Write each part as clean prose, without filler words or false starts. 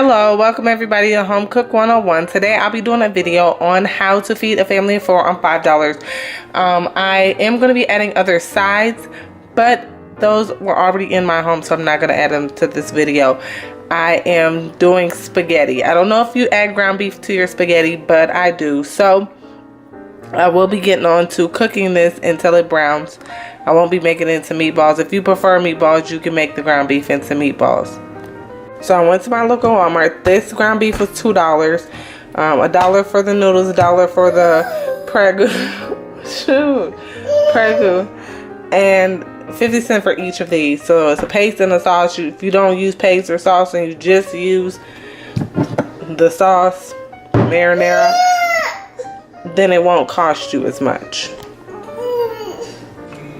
Hello, welcome everybody to Home Cook 101. Today I'll be doing a video on how to feed a family of 4 on $5. I am going to be adding other sides, but those were already in my home, so I'm not going to add them to this video. I am doing spaghetti. I don't know if you add ground beef to your spaghetti, but I do. So I will be getting on to cooking this until it browns. I won't be making it into meatballs. If you prefer meatballs, you can make the ground beef into meatballs. So I went to my local Walmart. This ground beef was $2. $1 for the noodles, $1 for the Prego, and 50 cents for each of these. So it's a paste and a sauce. If you don't use paste or sauce and you just use the sauce, marinara, then it won't cost you as much.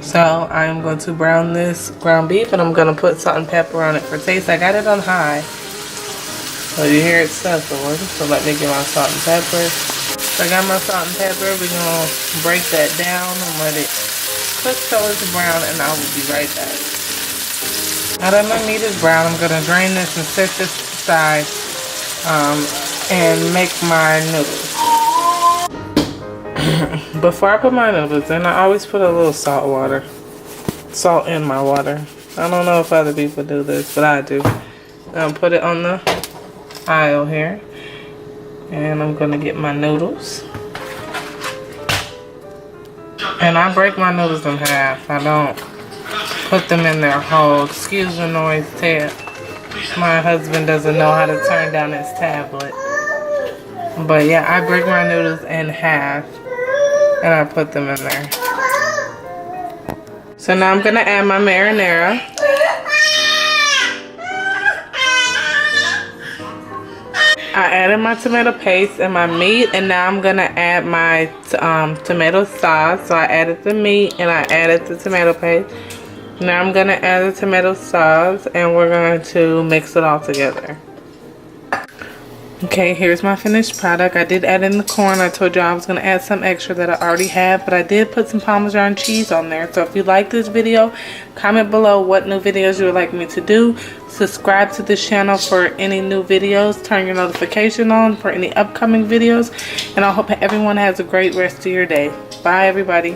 So I'm going to brown this ground beef, and I'm going to put salt and pepper on it for taste. I got it on high, so you hear it sizzling. So let me get my salt and pepper. So I got my salt and pepper. We're going to break that down and let it cook till it's brown, and I will be right back. Now that my meat is brown, I'm going to drain this and set this aside and make my noodles. Before I put my noodles in, I always put a little salt in my water. I don't know if other people do this, but I do. I'll put it on the aisle here, and I'm gonna get my noodles. And I break my noodles in half. I don't put them in there whole. Excuse the noise, Ted. My husband doesn't know how to turn down his tablet. But yeah, I break my noodles in half, and I put them in there. So now I'm gonna add my marinara. I added my tomato paste and my meat, and now I'm gonna add my tomato sauce. So I added the meat and I added the tomato paste. Now I'm gonna add the tomato sauce, and we're going to mix it all together. Okay, here's my finished product. I did add in the corn. I told you I was going to add some extra that I already have, but I did put some Parmesan cheese on there. So if you like this video, comment below what new videos you would like me to do. Subscribe to this channel for any new videos. Turn your notification on for any upcoming videos. And I hope everyone has a great rest of your day. Bye, everybody.